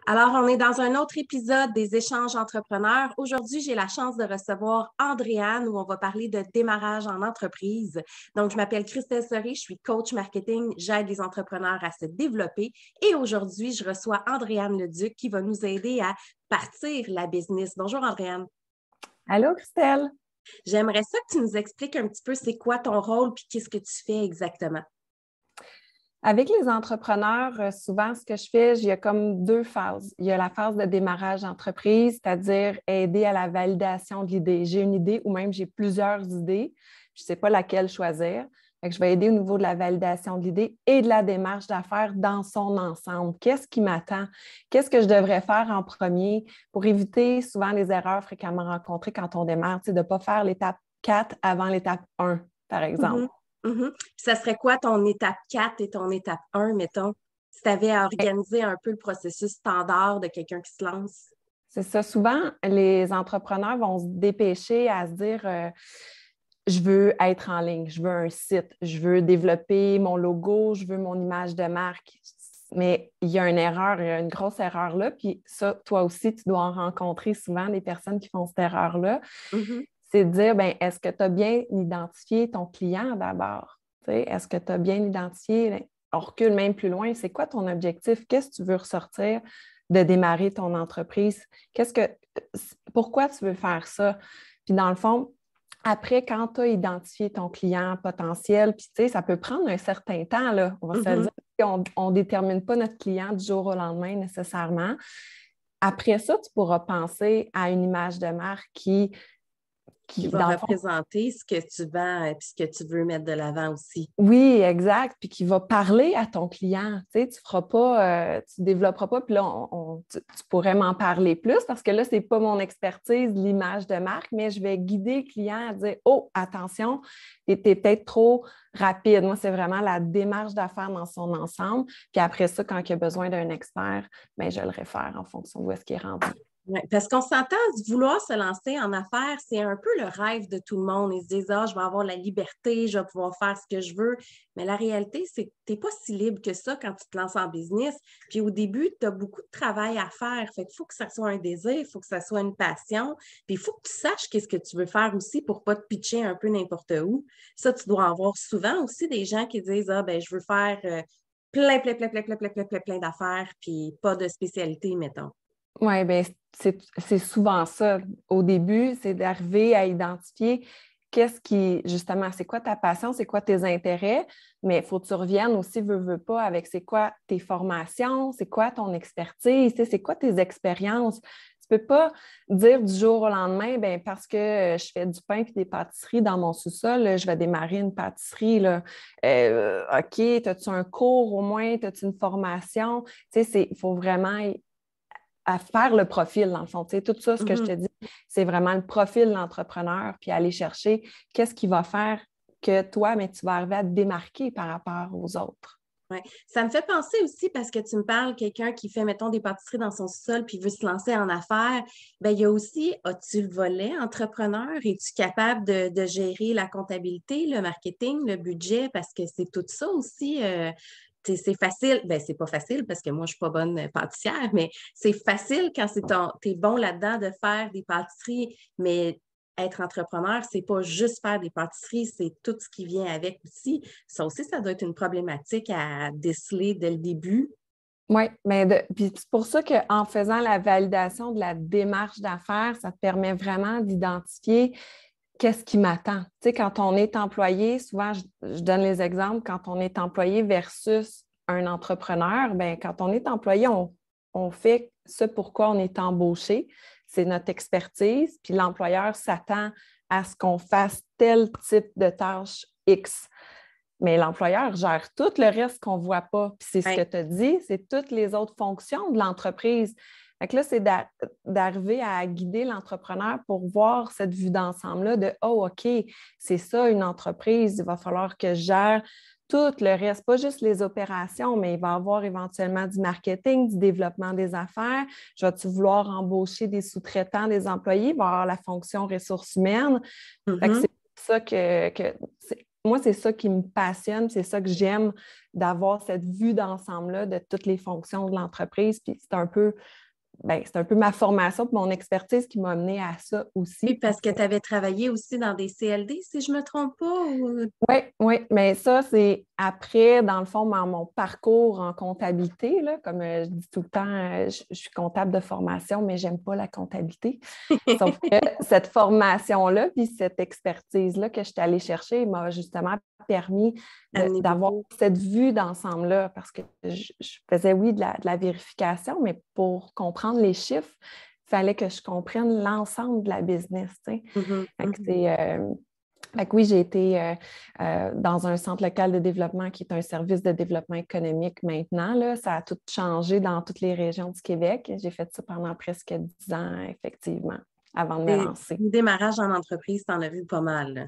Alors, on est dans un autre épisode des échanges entrepreneurs. Aujourd'hui, j'ai la chance de recevoir Andréane où on va parler de démarrage en entreprise. Donc, je m'appelle Christelle Serré, je suis coach marketing, j'aide les entrepreneurs à se développer. Et aujourd'hui, je reçois Andréane Leduc qui va nous aider à partir la business. Bonjour Andréane. Allô, Christelle? J'aimerais ça que tu nous expliques un petit peu c'est quoi ton rôle puis qu'est-ce que tu fais exactement. Avec les entrepreneurs, souvent, ce que je fais, il y a comme deux phases. Il y a la phase de démarrage d'entreprise, c'est-à-dire aider à la validation de l'idée. J'ai une idée ou même j'ai plusieurs idées, je ne sais pas laquelle choisir. Fait que je vais aider au niveau de la validation de l'idée et de la démarche d'affaires dans son ensemble. Qu'est-ce qui m'attend? Qu'est-ce que je devrais faire en premier pour éviter souvent les erreurs fréquemment rencontrées quand on démarre, de ne pas faire l'étape 4 avant l'étape 1, par exemple. Mhm, mhm. Puis ça serait quoi ton étape 4 et ton étape 1, mettons, si tu avais à organiser un peu le processus standard de quelqu'un qui se lance? C'est ça. Souvent, les entrepreneurs vont se dépêcher à se dire je veux être en ligne, je veux un site, je veux développer mon logo, je veux mon image de marque. Mais il y a une erreur, il y a une grosse erreur là. Puis ça, toi aussi, tu dois en rencontrer souvent des personnes qui font cette erreur-là. Mhm. C'est de dire, bien, est-ce que tu as bien identifié ton client d'abord? Est-ce que tu as bien identifié, on recule même plus loin, c'est quoi ton objectif? Qu'est-ce que tu veux ressortir de démarrer ton entreprise? Pourquoi tu veux faire ça? Puis dans le fond, après, quand tu as identifié ton client potentiel, puis ça peut prendre un certain temps, là, on va se le dire, on ne détermine pas notre client du jour au lendemain nécessairement. Après ça, tu pourras penser à une image de marque Qui va dans le fond, représenter ce que tu vends et ce que tu veux mettre de l'avant aussi. oui, exact. Puis qui va parler à ton client. Tu ne feras pas, tu ne développeras pas. Puis là, tu pourrais m'en parler plus parce que là, ce n'est pas mon expertise, l'image de marque, mais je vais guider le client à dire oh, attention, tu es peut-être trop rapide. Moi, c'est vraiment la démarche d'affaires dans son ensemble. Puis après ça, quand il y a besoin d'un expert, bien, je le réfère en fonction d'où est-ce qu'il est rendu. Ouais, parce qu'on s'entend, vouloir se lancer en affaires, c'est un peu le rêve de tout le monde. Ils se disent, ah, je vais avoir la liberté, je vais pouvoir faire ce que je veux. Mais la réalité, c'est que tu n'es pas si libre que ça quand tu te lances en business. Puis au début, tu as beaucoup de travail à faire. Fait qu'il faut que ça soit un désir, il faut que ça soit une passion. Puis il faut que tu saches qu'est-ce que tu veux faire aussi pour ne pas te pitcher un peu n'importe où. Ça, tu dois avoir souvent aussi des gens qui disent, ah, ben, je veux faire plein d'affaires, puis pas de spécialité, mettons. Oui, bien, c'est souvent ça. Au début, c'est d'arriver à identifier justement, c'est quoi ta passion, c'est quoi tes intérêts, mais il faut que tu reviennes aussi, veux pas, avec c'est quoi tes formations, c'est quoi ton expertise, c'est quoi tes expériences. Tu ne peux pas dire du jour au lendemain, bien, parce que je fais du pain et des pâtisseries dans mon sous-sol, je vais démarrer une pâtisserie. Là. OK, as-tu un cours au moins, as-tu une formation? Il faut vraiment à faire le profil, dans le fond. Tu sais, tout ça, ce que je te dis, c'est vraiment le profil de l'entrepreneur, puis aller chercher qu'est-ce qui va faire que toi, mais tu vas arriver à te démarquer par rapport aux autres. Ouais. Ça me fait penser aussi parce que tu me parles quelqu'un qui fait, mettons, des pâtisseries dans son sol puis veut se lancer en affaires. Bien, il y a aussi, as-tu le volet entrepreneur? Es-tu capable de gérer la comptabilité, le marketing, le budget? Parce que c'est tout ça aussi. C'est facile. Bien, c'est pas facile parce que moi, je suis pas bonne pâtissière, mais c'est facile quand t'es bon là-dedans de faire des pâtisseries, mais être entrepreneur, c'est pas juste faire des pâtisseries, c'est tout ce qui vient avec aussi. Ça aussi, ça doit être une problématique à déceler dès le début. Oui, mais puis c'est pour ça qu'en faisant la validation de la démarche d'affaires, ça te permet vraiment d'identifier qu'est-ce qui m'attend. Tu sais, quand on est employé, souvent, je donne les exemples, quand on est employé versus un entrepreneur, bien, quand on est employé, on fait ce pourquoi on est embauché, c'est notre expertise, puis l'employeur s'attend à ce qu'on fasse tel type de tâche X. Mais l'employeur gère tout le reste qu'on ne voit pas. Puis c'est ce que tu as dit, c'est toutes les autres fonctions de l'entreprise. Fait que là, c'est d'arriver à guider l'entrepreneur pour voir cette vue d'ensemble-là de oh, OK, c'est ça une entreprise, il va falloir que je gère tout le reste, pas juste les opérations, mais il va y avoir éventuellement du marketing, du développement des affaires. Je vais-tu vouloir embaucher des sous-traitants, des employés? Il va y avoir la fonction ressources humaines. Fait que c'est pour ça que moi, c'est ça qui me passionne, c'est ça que j'aime, d'avoir cette vue d'ensemble-là de toutes les fonctions de l'entreprise. Puis c'est un peu ma formation et mon expertise qui m'a amenée à ça Oui, aussi. parce que tu avais travaillé aussi dans des CLD, si je ne me trompe pas. Oui, oui, mais ça, c'est après, dans le fond, mon parcours en comptabilité, là, comme je dis tout le temps, je suis comptable de formation, mais je n'aime pas la comptabilité. Sauf que cette formation-là, puis cette expertise-là que je suis allée chercher m'a justement permis Amener d'avoir beaucoup. cette vue d'ensemble-là, parce que je faisais, oui, de la vérification, mais pour comprendre les chiffres, il fallait que je comprenne l'ensemble de la business, tu sais. Mhm, Fait que mhm. fait que oui, j'ai été dans un centre local de développement qui est un service de développement économique maintenant. Là. Ça a tout changé dans toutes les régions du Québec. J'ai fait ça pendant presque 10 ans, effectivement, avant de me Des lancer. démarrages en entreprise, tu en as vu pas mal, là.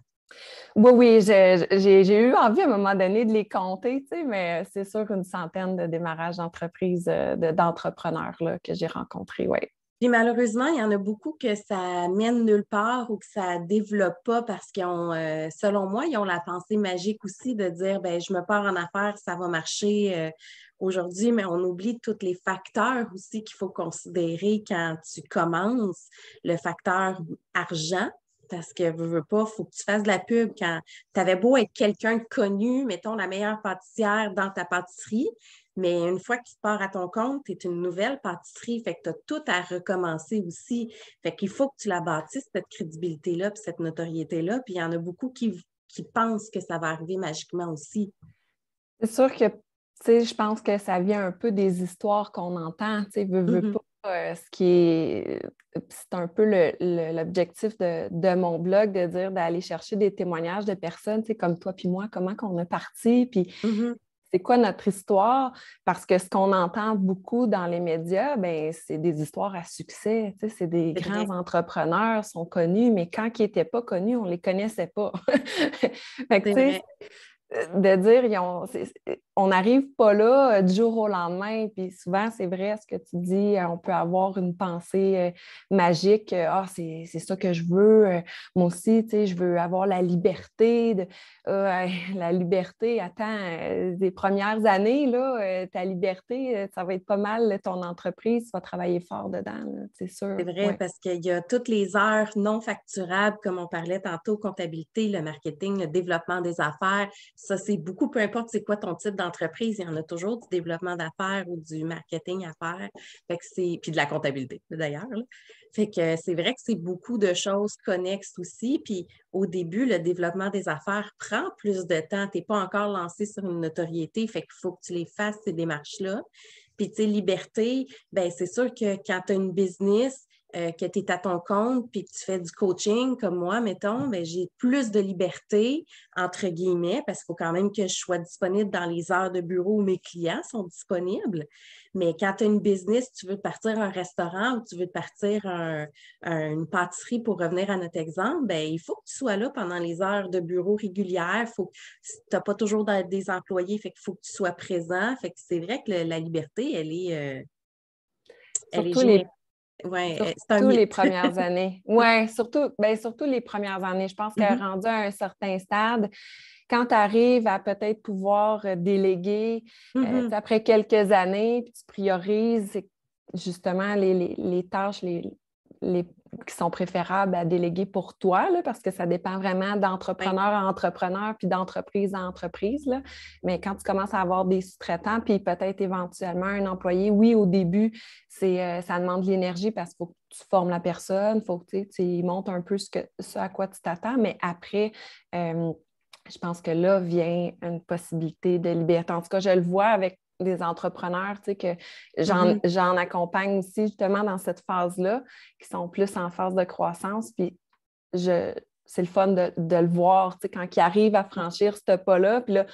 Oui, oui, j'ai eu envie à un moment donné de les compter, tu sais, mais c'est sûr une centaine de démarrages d'entreprises, d'entrepreneurs là, que j'ai rencontrés, oui. Puis malheureusement, il y en a beaucoup que ça mène nulle part ou que ça développe pas parce qu'ils ont, selon moi, ils ont la pensée magique aussi de dire, ben je me pars en affaires, ça va marcher aujourd'hui, mais on oublie tous les facteurs aussi qu'il faut considérer quand tu commences. Le facteur argent, parce que veux pas, il faut que tu fasses de la pub quand tu avais beau être quelqu'un de connu, mettons la meilleure pâtissière dans ta pâtisserie. Mais une fois que tu pars à ton compte, tu es une nouvelle pâtisserie, fait que tu as tout à recommencer aussi. Fait qu'il faut que tu la bâtisses, cette crédibilité-là, puis cette notoriété-là. Puis il y en a beaucoup qui pensent que ça va arriver magiquement aussi. C'est sûr que, tu sais, je pense que ça vient un peu des histoires qu'on entend, tu sais, veux Mhm. pas, ce qui est, c'est un peu l'objectif de mon blog, de dire d'aller chercher des témoignages de personnes, tu sais, comme toi puis moi, comment qu'on est parti, puis Mhm. c'est quoi notre histoire, parce que ce qu'on entend beaucoup dans les médias, ben c'est des histoires à succès, tu sais, c'est des C'est grands vrai, entrepreneurs, sont connus, mais quand ils n'étaient pas connus, on ne les connaissait pas. Fait que, c'est tu sais, vrai. de dire on n'arrive pas là du jour au lendemain. Puis souvent, c'est vrai ce que tu dis, on peut avoir une pensée magique. Ah, c'est ça que je veux. Moi aussi, tu sais, je veux avoir la liberté. La liberté, attends, des premières années, là, ta liberté, ça va être pas mal ton entreprise. Tu vas travailler fort dedans, là, c'est sûr. C'est vrai, Ouais. parce qu'il y a toutes les heures non facturables, comme on parlait tantôt, comptabilité, le marketing, le développement des affaires. Ça, c'est beaucoup, peu importe c'est quoi ton type d'entreprise, il y en a toujours du développement d'affaires ou du marketing à faire. Fait que puis de la comptabilité, d'ailleurs, là. Fait que c'est vrai que c'est beaucoup de choses connexes aussi. Puis au début, le développement des affaires prend plus de temps. Tu n'es pas encore lancé sur une notoriété. Fait qu'il faut que tu les fasses, ces démarches-là. Puis, tu sais, liberté, ben c'est sûr que quand tu as une business, que tu es à ton compte, puis que tu fais du coaching comme moi, mettons, ben, j'ai plus de liberté, entre guillemets, parce qu'il faut quand même que je sois disponible dans les heures de bureau où mes clients sont disponibles. Mais quand tu as une business, tu veux partir un restaurant ou tu veux partir une pâtisserie pour revenir à notre exemple, ben, il faut que tu sois là pendant les heures de bureau régulières. Tu n'as pas toujours des employés, fait qu'il faut que tu sois présent. Fait que c'est vrai que la liberté, elle est Surtout générale. les Ouais, c'est un Surtout les mythe. premières années. Oui, surtout les premières années. Je pense qu'à Mhm, rendu à un certain stade, quand tu arrives à peut-être pouvoir déléguer, tu sais, mhm. après quelques années, puis tu priorises justement les tâches les- qui sont préférables à déléguer pour toi, là, parce que ça dépend vraiment Ouais, d'entrepreneur à entrepreneur, puis d'entreprise à entreprise. Là. Mais quand tu commences à avoir des sous-traitants, puis peut-être éventuellement un employé, oui, au début, ça demande de l'énergie parce qu'il faut que tu formes la personne, il faut que tu montres un peu ce à quoi tu t'attends, mais après, euh, je pense que là vient une possibilité de liberté. En tout cas, je le vois avec des entrepreneurs, tu sais, que mhm. j'en accompagne aussi justement dans cette phase-là, qui sont plus en phase de croissance. Puis c'est le fun de le voir, tu sais, quand ils arrivent à franchir ce pas-là. Puis là,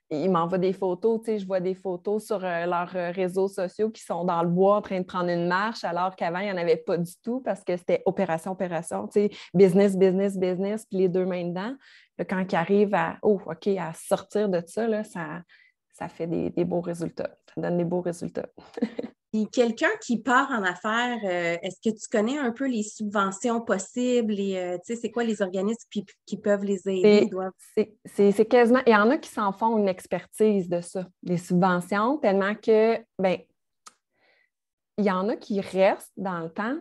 ils m'envoient des photos, tu sais, je vois des photos sur leurs réseaux sociaux qui sont dans le bois en train de prendre une marche, alors qu'avant, il n'y en avait pas du tout parce que c'était opération, opération, tu sais, business, business, business, puis les deux mains dedans. Là, quand ils arrivent à sortir de ça, là, ça fait des beaux résultats. Ça donne des beaux résultats. Puis quelqu'un qui part en affaires, est-ce que tu connais un peu les subventions possibles et tu sais, c'est quoi les organismes qui peuvent les aider? Ils C'est doivent... c'est quasiment. Il y en a qui s'en font une expertise de ça, des subventions, tellement que, ben, il y en a qui restent dans le temps,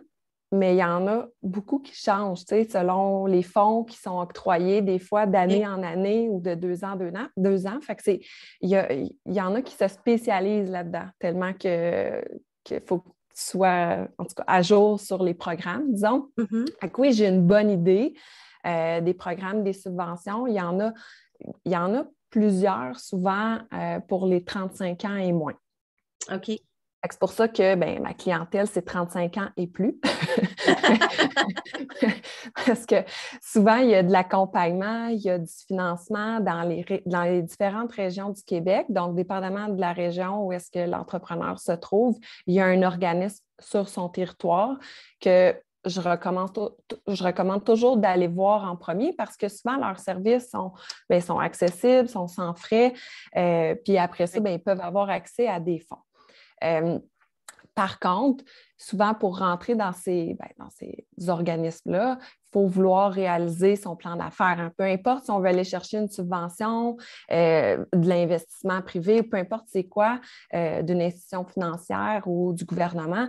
mais il y en a beaucoup qui changent, tu sais, selon les fonds qui sont octroyés, des fois d'année en année ou de 2 ans, 2 ans. Fait que il y en a qui se spécialisent là-dedans, tellement qu'il faut que tu sois, en tout cas, à jour sur les programmes, disons. Mhm. Fait que oui, j'ai une bonne idée des programmes, des subventions. Il y en a plusieurs, souvent pour les 35 ans et moins. OK. C'est pour ça que ma clientèle, c'est 35 ans et plus. Parce que souvent, il y a de l'accompagnement, il y a du financement dans les différentes régions du Québec. Donc, dépendamment de la région où est-ce que l'entrepreneur se trouve, il y a un organisme sur son territoire que je recommande toujours d'aller voir en premier parce que souvent, leurs services sont accessibles, sont sans frais. Puis après ça, ils peuvent avoir accès à des fonds. Par contre, souvent, pour rentrer dans ces organismes-là, il faut vouloir réaliser son plan d'affaires. Hein. Peu importe si on veut aller chercher une subvention, de l'investissement privé, peu importe c'est quoi, d'une institution financière ou du gouvernement,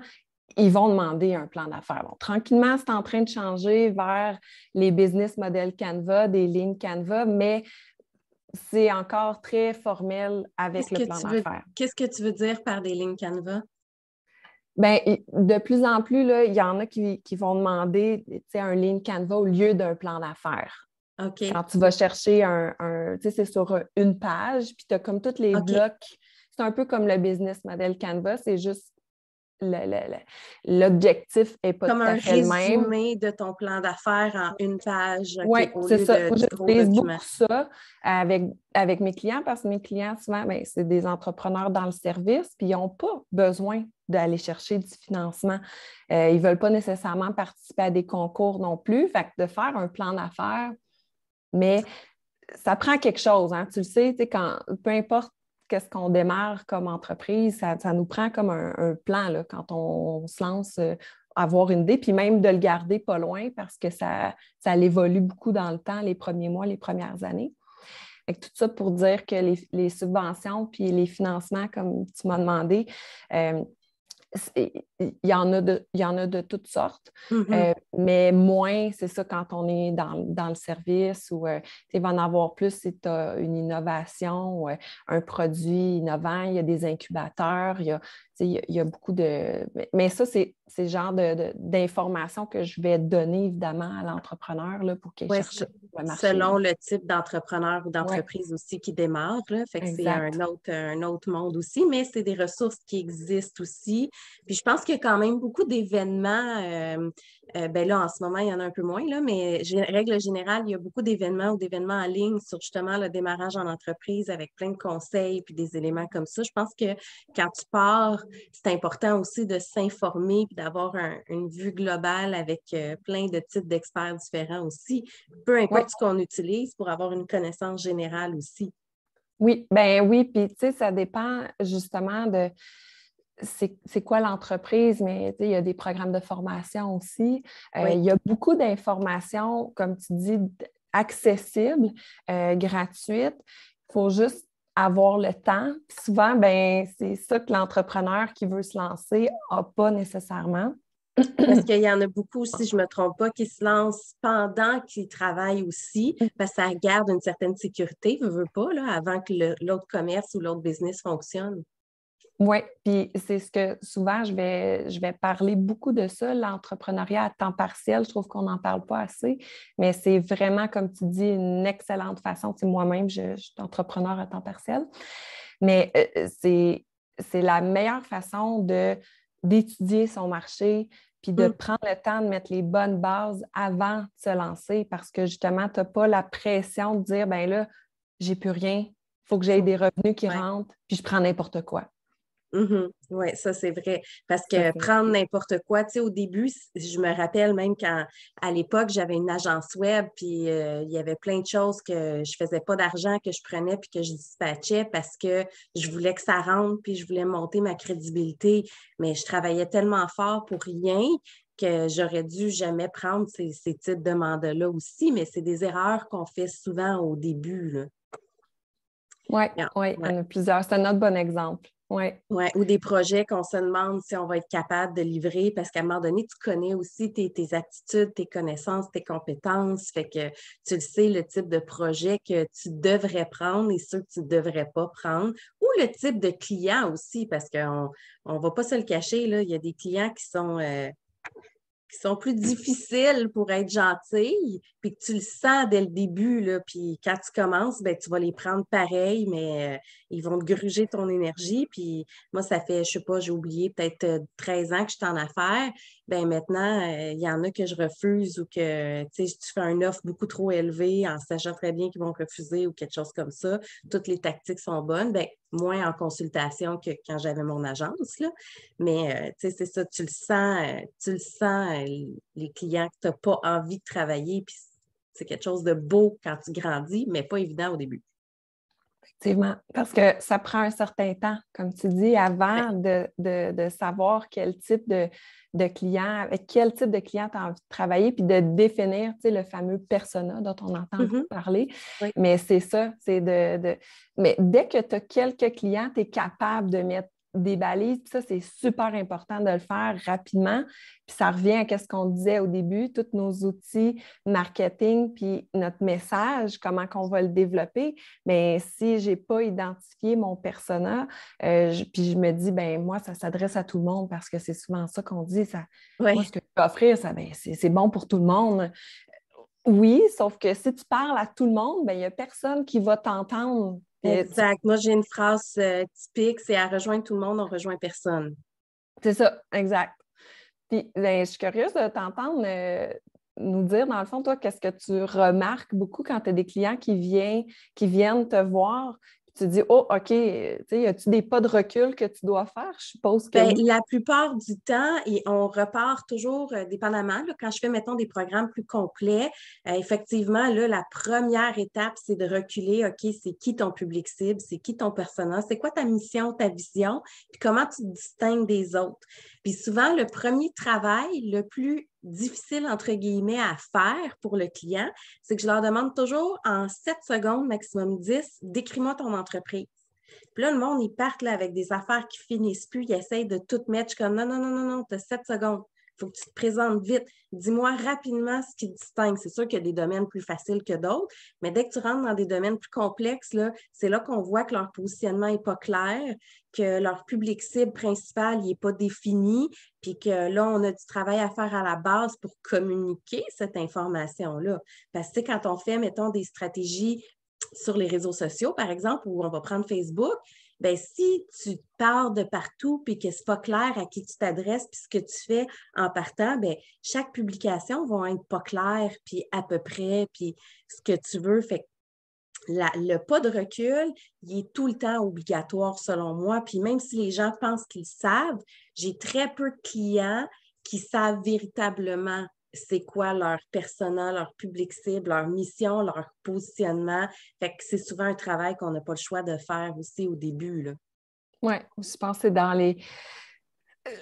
ils vont demander un plan d'affaires. Bon, tranquillement, c'est en train de changer vers les business models Canva, des lignes Canva, mais c'est encore très formel avec le plan d'affaires. Qu'est-ce que tu veux dire par des lignes Canva? Bien, de plus en plus, là, il y en a qui vont demander un ligne Canva au lieu d'un plan d'affaires. OK. Quand tu vas chercher c'est sur une page, puis tu as comme tous les blocs. C'est un peu comme le business model Canva, c'est juste l'objectif n'est pas comme tout à fait le même. Comme un résumé de ton plan d'affaires en une page, Oui, au c'est lieu ça. du gros J'utilise document. beaucoup ça avec mes clients parce que mes clients, souvent, c'est des entrepreneurs dans le service, puis ils n'ont pas besoin d'aller chercher du financement. Ils ne veulent pas nécessairement participer à des concours non plus. Fait que de faire un plan d'affaires, mais ça prend quelque chose, hein. Tu le sais, peu importe qu'est-ce qu'on démarre comme entreprise, ça nous prend comme un plan là, quand on se lance, avoir une idée, puis même de le garder pas loin parce que ça évolue beaucoup dans le temps, les premiers mois, les premières années. Fait que tout ça pour dire que les subventions puis les financements, comme tu m'as demandé, il y en a de toutes sortes, mais moins, c'est ça, quand on est dans le service ou il va en avoir plus si tu as une innovation, un produit innovant, il y a des incubateurs, il y a beaucoup de... Mais ça, c'est le genre d'informations que je vais donner, évidemment, à l'entrepreneur là, pour qu'il cherche le marché. Selon le type d'entrepreneur ou d'entreprise aussi qui démarre. Là. Fait que c'est un autre monde aussi, mais c'est des ressources qui existent aussi. Puis je pense qu'il y a quand même beaucoup d'événements. Là, en ce moment, il y en a un peu moins, là, mais règle générale, il y a beaucoup d'événements ou d'événements en ligne sur justement le démarrage en entreprise avec plein de conseils puis des éléments comme ça. Je pense que quand tu pars, c'est important aussi de s'informer puis d'avoir une vue globale avec plein de types d'experts différents aussi, peu importe ce qu'on utilise pour avoir une connaissance générale aussi. Oui, puis tu sais, ça dépend justement de c'est quoi l'entreprise, mais il y a des programmes de formation aussi. Il y a beaucoup d'informations, comme tu dis, accessibles, gratuites. Il faut juste avoir le temps. Puis souvent, c'est ça que l'entrepreneur qui veut se lancer n'a pas nécessairement. Parce qu'il y en a beaucoup, si je ne me trompe pas, qui se lancent pendant qu'ils travaillent aussi, parce que ça garde une certaine sécurité, veut pas, là, avant que l'autre commerce ou l'autre business fonctionne. Oui, puis c'est ce que souvent je vais parler beaucoup de ça, l'entrepreneuriat à temps partiel. Je trouve qu'on n'en parle pas assez, mais c'est vraiment, comme tu dis, une excellente façon. Moi-même, je suis entrepreneur à temps partiel, mais c'est la meilleure façon d'étudier son marché puis de prendre le temps de mettre les bonnes bases avant de se lancer parce que justement, tu n'as pas la pression de dire, ben là, j'ai plus rien, il faut que j'aie des revenus qui rentrent, puis je prends n'importe quoi. Oui, ça c'est vrai. Parce Ça, que c'est... prendre n'importe quoi, tu sais, au début, je me rappelle même quand, à l'époque, j'avais une agence web, puis il y avait plein de choses que je faisais pas d'argent, que je prenais, puis que je dispatchais parce que je voulais que ça rentre, puis je voulais monter ma crédibilité. Mais je travaillais tellement fort pour rien que j'aurais dû jamais prendre ces types de mandats-là aussi, mais c'est des erreurs qu'on fait souvent au début, là. Oui, Yeah, oui, il ouais. y en a plusieurs. C'est un autre bon exemple. Oui. Ouais, ou des projets qu'on se demande si on va être capable de livrer parce qu'à un moment donné, tu connais aussi tes aptitudes, tes connaissances, tes compétences. Fait que tu le sais, le type de projet que tu devrais prendre et ceux que tu ne devrais pas prendre. Ou le type de client aussi, parce qu'on ne va pas se le cacher, là, il y a des clients qui sont plus difficiles pour être gentilles, puis que tu le sens dès le début, là, puis quand tu commences, ben, tu vas les prendre pareil, mais ils vont te gruger ton énergie, puis moi, ça fait, je sais pas, j'ai oublié, peut-être 13 ans que je suis en affaires, ben maintenant, il y en a que je refuse ou que, tu sais, tu fais une offre beaucoup trop élevée en sachant très bien qu'ils vont refuser ou quelque chose comme ça, toutes les tactiques sont bonnes, ben moins en consultation que quand j'avais mon agence, là. Mais tu sais, c'est ça, tu le sens, les clients que tu n'as pas envie de travailler, puis c'est quelque chose de beau quand tu grandis, mais pas évident au début. Effectivement, parce que ça prend un certain temps, comme tu dis, Ouais. avant de savoir quel type de client, avec quel type de client tu as envie de travailler, puis de définir, tu sais, le fameux persona dont on entend beaucoup Mhm. parler. Oui, Mais c'est ça, c'est Mais dès que tu as quelques clients, tu es capable de mettre des balises, puis ça, c'est super important de le faire rapidement. Puis ça revient à ce qu'on disait au début, tous nos outils marketing, puis notre message, comment qu'on va le développer. Mais si je n'ai pas identifié mon persona, puis je me dis, ben moi, ça s'adresse à tout le monde parce que c'est souvent ça qu'on dit. Ça, moi, oui. ce que je peux offrir, ça, ben, c'est bon pour tout le monde. Oui, sauf que si tu parles à tout le monde, ben, il n'y a personne qui va t'entendre. Exact. Moi, j'ai une phrase typique, c'est à rejoindre tout le monde, on rejoint personne. C'est ça, exact. Puis, ben, je suis curieuse de t'entendre nous dire, dans le fond, toi, qu'est-ce que tu remarques beaucoup quand tu as des clients qui viennent te voir, puis tu dis, oh, OK, tu sais, y a-tu des pas de recul que tu dois faire? Je suppose que Ben, oui. la plupart du temps, et on repart toujours dépendamment. Là, quand je fais, mettons, des programmes plus complets, effectivement, là, la première étape, c'est de reculer. OK, c'est qui ton public cible? C'est qui ton persona? C'est quoi ta mission, ta vision? Puis comment tu te distingues des autres? Puis souvent, le premier travail, le plus difficile, entre guillemets, à faire pour le client, c'est que je leur demande toujours en 7 secondes, maximum 10, décris-moi ton entreprise. Puis là, le monde, ils partent là, avec des affaires qui finissent plus. Ils essayent de tout mettre. Je suis comme non, non, non, non, non, tu as 7 secondes. Il faut que tu te présentes vite. Dis-moi rapidement ce qui te distingue. C'est sûr qu'il y a des domaines plus faciles que d'autres, mais dès que tu rentres dans des domaines plus complexes, là, c'est là qu'on voit que leur positionnement n'est pas clair, que leur public cible principal n'est pas défini, puis que là, on a du travail à faire à la base pour communiquer cette information-là. Parce que quand on fait, mettons, des stratégies sur les réseaux sociaux, par exemple, où on va prendre Facebook, ben si tu pars de partout puis que c'est pas clair à qui tu t'adresses puis ce que tu fais en partant, ben chaque publication va être pas claire puis à peu près puis ce que tu veux. Fait le pas de recul, il est tout le temps obligatoire selon moi. Puis même si les gens pensent qu'ils savent, j'ai très peu de clients qui savent véritablement c'est quoi leur persona, leur public cible, leur mission, leur positionnement. Fait que c'est souvent un travail qu'on n'a pas le choix de faire aussi au début, là. Oui, je pense que c'est dans les.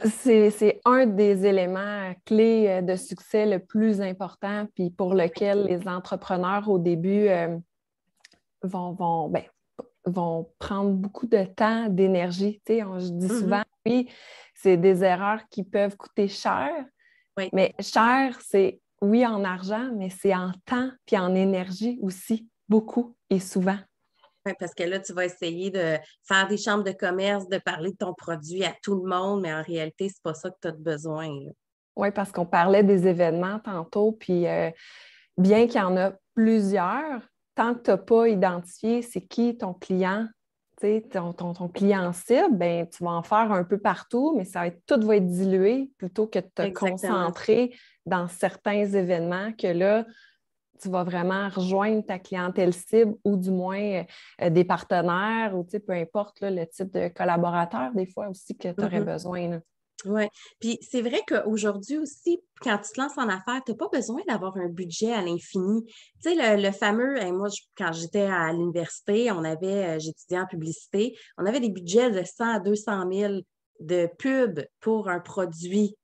C'est un des éléments clés de succès le plus important, puis pour lequel les entrepreneurs au début ben, vont prendre beaucoup de temps, d'énergie. Tu sais, je dis Mhm. souvent, oui, c'est des erreurs qui peuvent coûter cher, Oui. mais cher, c'est oui en argent, mais c'est en temps puis en énergie aussi, beaucoup et souvent. Ouais, parce que là, tu vas essayer de faire des chambres de commerce, de parler de ton produit à tout le monde, mais en réalité, c'est pas ça que tu as besoin, là. Oui, parce qu'on parlait des événements tantôt, puis bien qu'il y en a plusieurs, tant que tu n'as pas identifié c'est qui ton client, tu sais, ton client cible, ben, tu vas en faire un peu partout, mais tout va être dilué plutôt que de te Exactement. concentrer dans certains événements que là, tu vas vraiment rejoindre ta clientèle cible ou du moins des partenaires ou peu importe là, le type de collaborateur des fois aussi que tu aurais besoin. Là. Oui. Puis c'est vrai qu'aujourd'hui aussi, quand tu te lances en affaires, tu n'as pas besoin d'avoir un budget à l'infini. Tu sais, le fameux, moi, quand j'étais à l'université, j'étudiais en publicité, on avait des budgets de 100 à 200 000 de pub pour un produit,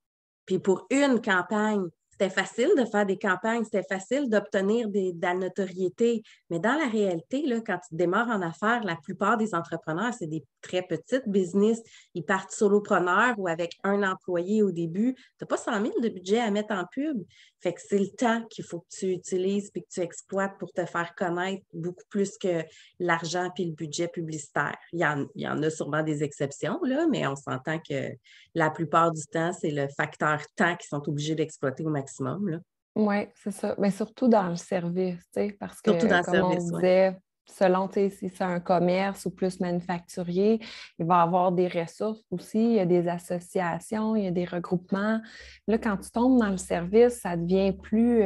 puis pour une campagne. C'était facile de faire des campagnes, c'était facile d'obtenir de la notoriété. Mais dans la réalité, là, quand tu démarres en affaires, la plupart des entrepreneurs, c'est des très petites business. Ils partent solopreneurs ou avec un employé au début. Tu n'as pas 100 000 de budget à mettre en pub. Fait que c'est le temps qu'il faut que tu utilises et que tu exploites pour te faire connaître beaucoup plus que l'argent puis le budget publicitaire. Il y en a sûrement des exceptions, là, mais on s'entend que la plupart du temps, c'est le facteur temps qu'ils sont obligés d'exploiter au maximum. Là. Oui, c'est ça. Mais surtout dans le service, parce Surtout que, dans le comme on service, oui. disait, selon si c'est un commerce ou plus manufacturier, il va y avoir des ressources aussi, il y a des associations, il y a des regroupements. Là, quand tu tombes dans le service, ça devient plus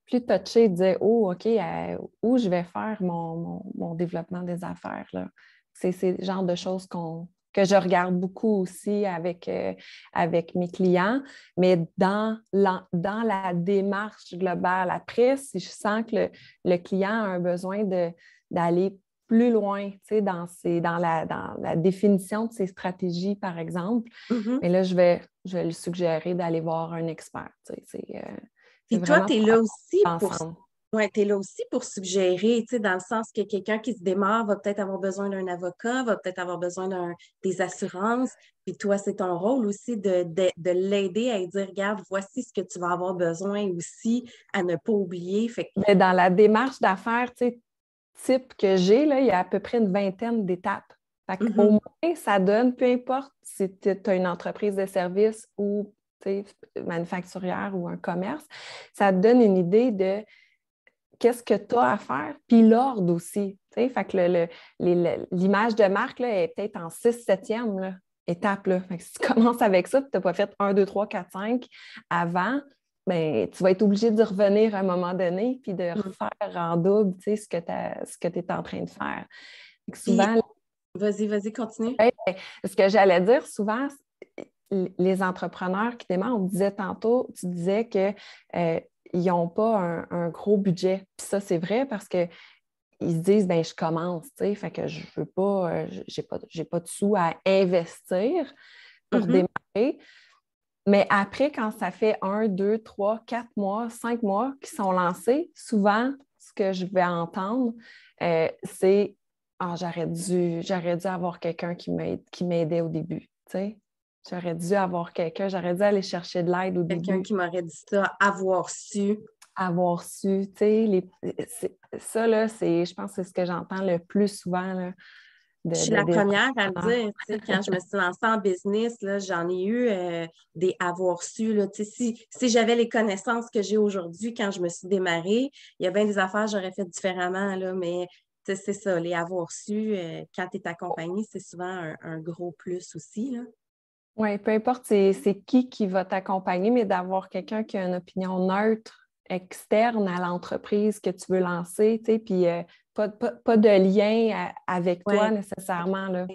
touché de dire, oh, OK, où je vais faire mon développement des affaires. Là. C'est le genre de choses que je regarde beaucoup aussi avec mes clients, mais dans la démarche globale. Après, si je sens que le client a un besoin d'aller plus loin dans la définition de ses stratégies, par exemple, mais là, je vais lui suggérer d'aller voir un expert. C'est Puis toi, vraiment tu es pour là aussi pour ensemble. ouais, tu es là aussi pour suggérer, dans le sens que quelqu'un qui se démarre va peut-être avoir besoin d'un avocat, va peut-être avoir besoin des assurances. Puis toi, c'est ton rôle aussi de l'aider à lui dire, regarde, voici ce que tu vas avoir besoin aussi à ne pas oublier. Fait que, Mais dans la démarche d'affaires type que j'ai, là, il y a à peu près une vingtaine d'étapes. Au moins, ça donne, peu importe si tu as une entreprise de service ou manufacturière ou un commerce, ça te donne une idée de qu'est-ce que tu as à faire, puis l'ordre aussi. Fait que l'image de marque là, est peut-être en 6-7e étape. Là. Fait que si tu commences avec ça, puis tu n'as pas fait 1, 2, 3, 4, 5 avant, tu vas être obligé de revenir à un moment donné puis de refaire en double ce que tu es en train de faire. puis, Souvent, vas-y, continue. ce que j'allais dire, souvent, les entrepreneurs qui démarrent, on disait tantôt, tu disais que ils n'ont pas un gros budget. Puis ça, c'est vrai parce qu'ils se disent, ben je commence, fait que je veux pas, j'ai pas de sous à investir pour démarrer. Mais après, quand ça fait 1, 2, 3, 4 mois, 5 mois qui sont lancés, souvent, ce que je vais entendre, c'est j'aurais dû avoir quelqu'un qui m'aidait au début. J'aurais dû avoir quelqu'un, j'aurais dû aller chercher de l'aide au Quelqu'un début. qui m'aurait dit ça, avoir su. Avoir su, ça, là, je pense que c'est ce que j'entends le plus souvent là, Je suis la des première à le entrepreneurs. dire. Quand je me suis lancée en business, là, j'en ai eu des avoir su. Là, si j'avais les connaissances que j'ai aujourd'hui quand je me suis démarrée, il y a bien des affaires que j'aurais fait différemment. Là, mais c'est ça, les avoir su, quand tu es accompagné, c'est souvent un gros plus aussi. Là. Oui, peu importe c'est qui va t'accompagner, mais d'avoir quelqu'un qui a une opinion neutre, externe à l'entreprise que tu veux lancer, puis pas de lien avec toi Ouais. nécessairement. Là.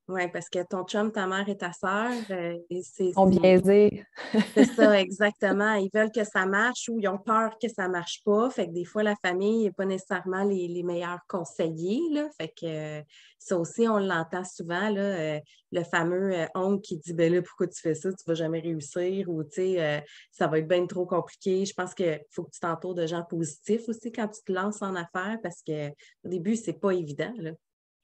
Oui, parce que ton chum, ta mère et ta sœur, et Ils sont biaisés. c'est ça, exactement. Ils veulent que ça marche ou ils ont peur que ça marche pas. Fait que des fois, la famille n'est pas nécessairement les meilleurs conseillers, là. Fait que ça aussi, on l'entend souvent, là, le fameux oncle qui dit, ben là, pourquoi tu fais ça? Tu vas jamais réussir ou, tu sais, ça va être bien trop compliqué. Je pense qu'il faut que tu t'entoures de gens positifs aussi quand tu te lances en affaires parce que au début, c'est pas évident, là.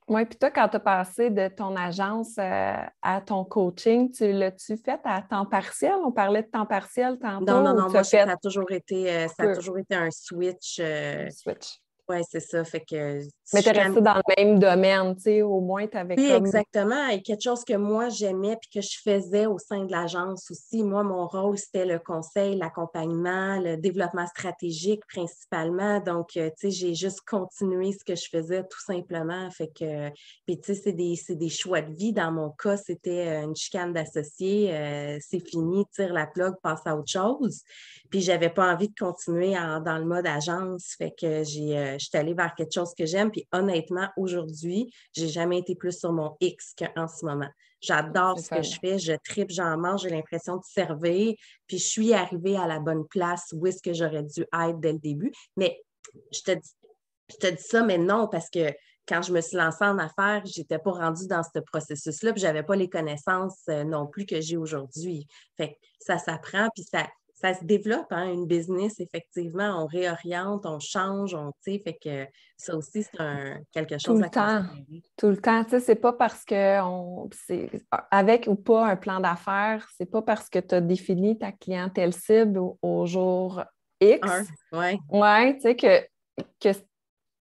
Oui, puis toi, quand tu as passé de ton agence à ton coaching, l'as-tu fait à temps partiel? On parlait de temps partiel Non, non, tantôt ou non, tu moi, as fait ça a toujours été un switch. un switch? Oui, c'est ça. Fait que Mais tu es quand resté dans le même domaine, au moins tu avais oui, comme. exactement. Et quelque chose que moi, j'aimais puis que je faisais au sein de l'agence aussi. Moi, mon rôle, c'était le conseil, l'accompagnement, le développement stratégique principalement. Donc, tu sais, j'ai juste continué ce que je faisais tout simplement. Fait que, puis, tu sais, c'est des choix de vie. Dans mon cas, c'était une chicane d'associés. C'est fini, tire la plug, passe à autre chose. Puis, j'avais pas envie de continuer dans le mode agence. Fait que je suis allée vers quelque chose que j'aime. Puis, honnêtement, aujourd'hui, j'ai jamais été plus sur mon X qu'en ce moment. J'adore C'est ce que fun. je fais. Je tripe, j'en mange. J'ai l'impression de servir. Puis, je suis arrivée à la bonne place où est-ce que j'aurais dû être dès le début. Mais je te dis, je te dis ça, mais non, parce que quand je me suis lancée en affaires, je n'étais pas rendue dans ce processus-là, puis je n'avais pas les connaissances non plus que j'ai aujourd'hui. Fait que ça s'apprend, puis ça se développe, hein, une business, effectivement. On réoriente, on change, fait que ça aussi, quelque Tout chose le à temps. considérer. Tout le temps. Tu sais, c'est pas parce que c'est avec ou pas un plan d'affaires, c'est pas parce que tu as défini ta clientèle cible au jour X. Ouais, Ouais, tu sais, que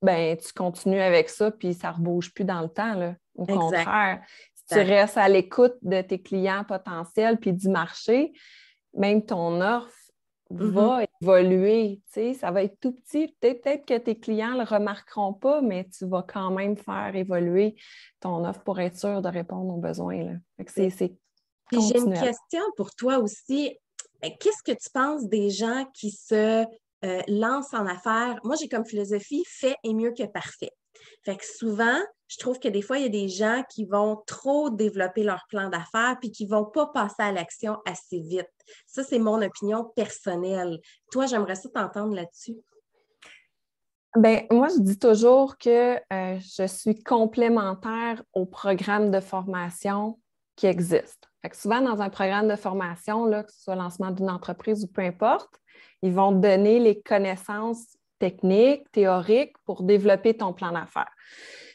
ben, tu continues avec ça, puis ça ne rebouge plus dans le temps, là. Au exact. contraire, si tu exact. restes à l'écoute de tes clients potentiels puis du marché, même ton offre Mhm. va évoluer, tu sais, ça va être tout petit. Peut-être que tes clients ne le remarqueront pas, mais tu vas quand même faire évoluer ton offre pour être sûr de répondre aux besoins, là. Fait que c'est Puis j'ai une continuel. question pour toi aussi. Qu'est-ce que tu penses des gens qui se lancent en affaires? Moi, j'ai comme philosophie, fait est mieux que parfait. Fait que souvent, je trouve que des fois, il y a des gens qui vont trop développer leur plan d'affaires puis qui ne vont pas passer à l'action assez vite. Ça, c'est mon opinion personnelle. Toi, j'aimerais ça t'entendre là-dessus. Ben, moi, je dis toujours que je suis complémentaire au programme de formation qui existe. Fait que souvent, dans un programme de formation, là, que ce soit le lancement d'une entreprise ou peu importe, ils vont te donner les connaissances techniques, théoriques pour développer ton plan d'affaires.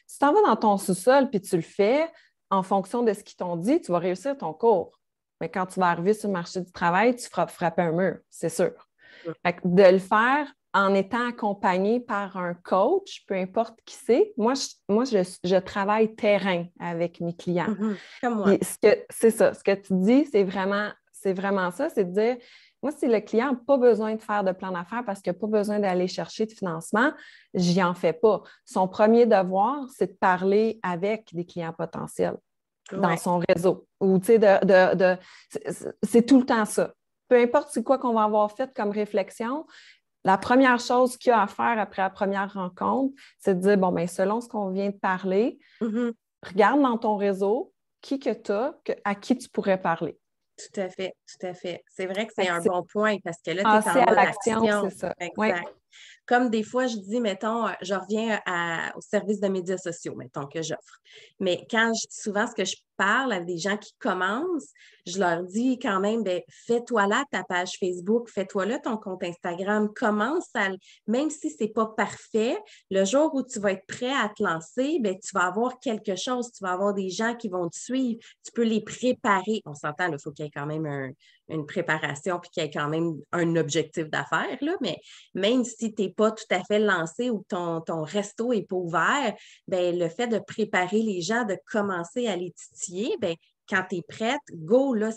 Si tu t'en vas dans ton sous-sol puis tu le fais en fonction de ce qu'ils t'ont dit, tu vas réussir ton cours. Mais quand tu vas arriver sur le marché du travail, tu feras frapper un mur, c'est sûr. Fait que de le faire en étant accompagné par un coach, peu importe qui c'est, je travaille terrain avec mes clients. Mhm. Comme moi. Puis c'est ça, ce que tu dis, c'est vraiment ça, c'est de dire, moi, si le client n'a pas besoin de faire de plan d'affaires parce qu'il n'a pas besoin d'aller chercher de financement, j'y en fais pas. Son premier devoir, c'est de parler avec des clients potentiels dans Ouais. son réseau. Ou, tu sais, c'est tout le temps ça. Peu importe c'est quoi qu'on va avoir fait comme réflexion, la première chose qu'il y a à faire après la première rencontre, c'est de dire, bon, bien, selon ce qu'on vient de parler, Mhm. regarde dans ton réseau qui que tu as, à qui tu pourrais parler. Tout à fait, tout à fait. C'est vrai que Fait c'est que un c'est bon point parce que là, tu es passer en à mode l'action, c'est action. ça. Oui, Exact. Comme des fois, je dis, mettons, je reviens au service de médias sociaux, mettons, que j'offre. Mais souvent, ce que je parle à des gens qui commencent, je leur dis quand même, ben, fais-toi là ta page Facebook, fais-toi là ton compte Instagram, commence même si c'est pas parfait, le jour où tu vas être prêt à te lancer, ben, tu vas avoir quelque chose, tu vas avoir des gens qui vont te suivre, tu peux les préparer. On s'entend, il faut qu'il y ait quand même une préparation puis qu'il y ait quand même un objectif d'affaires, là, mais même si tu n'es pas tout à fait lancé ou ton resto n'est pas ouvert, ben, le fait de préparer les gens, de commencer à les titiller, ben, quand tu es prête, go, là,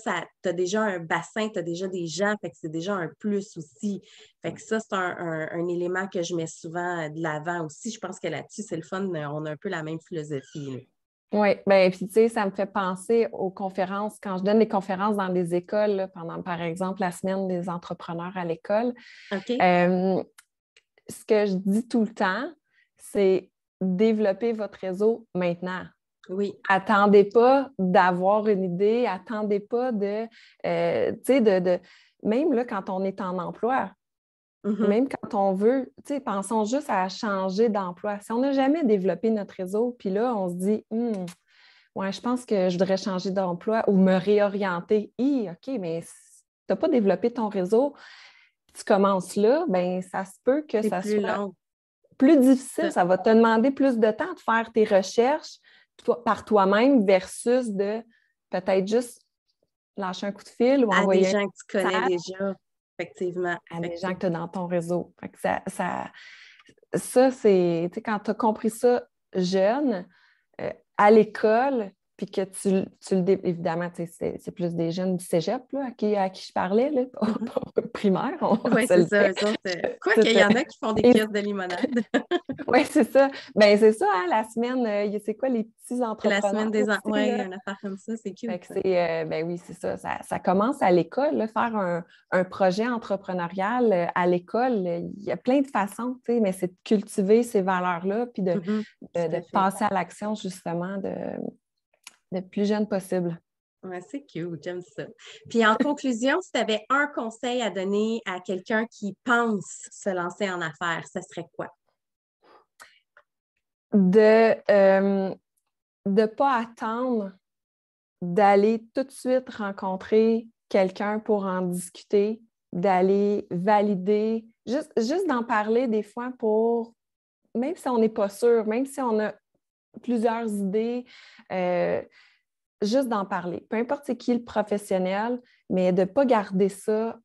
tu as déjà un bassin, tu as déjà des gens, fait que c'est déjà un plus aussi. Fait que ça, c'est un élément que je mets souvent de l'avant aussi. Je pense que là-dessus, c'est le fun, on a un peu la même philosophie, là. oui. Bien, puis tu sais, ça me fait penser aux conférences. Quand je donne des conférences dans des écoles, là, pendant, par exemple, la semaine des entrepreneurs à l'école, OK? euh, ce que je dis tout le temps, c'est développer votre réseau maintenant. Oui. Attendez pas d'avoir une idée, attendez pas tu sais, même là, quand on est en emploi, Mhm. même quand on veut, tu sais, pensons juste à changer d'emploi. Si on n'a jamais développé notre réseau, puis là, on se dit, ouais, je pense que je voudrais changer d'emploi ou me réorienter. OK, mais si tu n'as pas développé ton réseau, tu commences là, bien, ça se peut que C'est ça plus soit long. plus difficile. Ça. Ça va te demander plus de temps de faire tes recherches par toi-même versus de peut-être juste lâcher un coup de fil ou À des envoyer un gens que tu connais message déjà, effectivement. à des gens que tu as dans ton réseau. Fait que ça c'est, tu sais, quand tu as compris ça jeune, à l'école, puis que évidemment, c'est plus des jeunes du cégep là, à qui je parlais, là, pas primaire, on Oui, se c'est le ça, dit. eux autres. Quoi qu'il y en a qui font des kiosques de limonade. Oui, c'est ça. Ben c'est ça, hein, la semaine, c'est quoi les petits C'est la entrepreneurs semaine des aussi, Oui, là? une affaire comme ça, c'est Fait cute. que ben oui, c'est ça. Ça commence à l'école, là, faire un projet entrepreneurial à l'école. Il y a plein de façons, tu sais, mais c'est de cultiver ces valeurs-là, puis de, Tout de à fait. passer à l'action, justement, de plus jeune possible. Ouais, c'est cute, j'aime ça. Puis en conclusion, si tu avais un conseil à donner à quelqu'un qui pense se lancer en affaires, ce serait quoi? De ne pas attendre d'aller tout de suite rencontrer quelqu'un pour en discuter, d'aller valider, juste d'en parler des fois même si on n'est pas sûr, même si on a plusieurs idées, juste d'en parler. Peu importe c'est qui le professionnel, mais de ne pas garder ça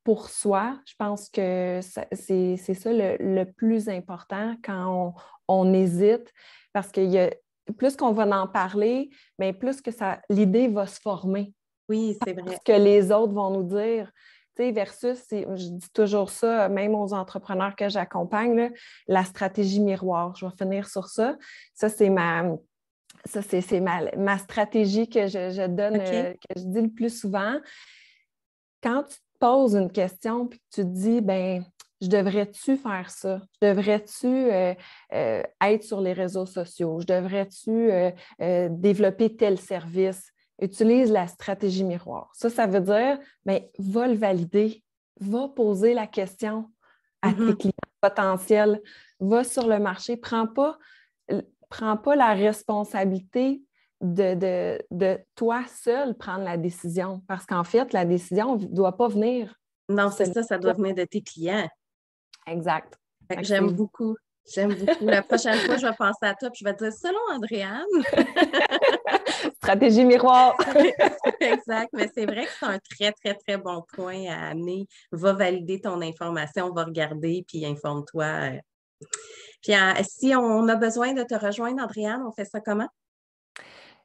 pour soi. Je pense que c'est ça le plus important quand on hésite, parce que plus qu'on va en parler, bien, plus que l'idée va se former. Oui, c'est Ce vrai. que les autres vont nous dire. Versus, je dis toujours ça, même aux entrepreneurs que j'accompagne, là, la stratégie miroir. Je vais finir sur ça. Ça, c'est ma stratégie que je donne, OK. que je dis le plus souvent. Quand tu te poses une question et que tu te dis, ben, je devrais-tu faire ça? Je devrais-tu être sur les réseaux sociaux? Je devrais-tu développer tel service? Utilise la stratégie miroir. Ça veut dire, ben, va le valider, va poser la question à tes clients potentiels, va sur le marché, prends pas la responsabilité de toi seul prendre la décision. Parce qu'en fait, la décision ne doit pas venir Non, c'est seulement ça, ça de doit toi. venir de tes clients. Exact. J'aime beaucoup. J'aime beaucoup. La prochaine fois, je vais penser à toi et je vais te dire, selon Andréane. Stratégie miroir. Exact, mais c'est vrai que c'est un très, très, très bon point à amener. Va valider ton information, va regarder, puis informe-toi. Puis si on a besoin de te rejoindre, Andréane, on fait ça comment?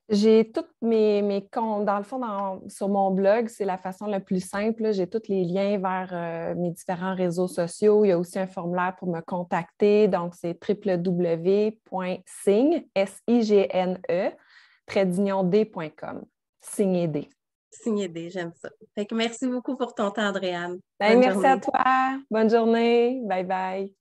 J'ai tous mes comptes, dans le fond, sur mon blog, c'est la façon la plus simple. J'ai tous les liens vers mes différents réseaux sociaux. Il y a aussi un formulaire pour me contacter. Donc, c'est www.signe, S-I-G-N-E, d.com. Signé D. Signé D, j'aime ça. Fait que merci beaucoup pour ton temps, Andréane. Ben, Bonne merci à journée. toi. Bonne journée. Bye bye.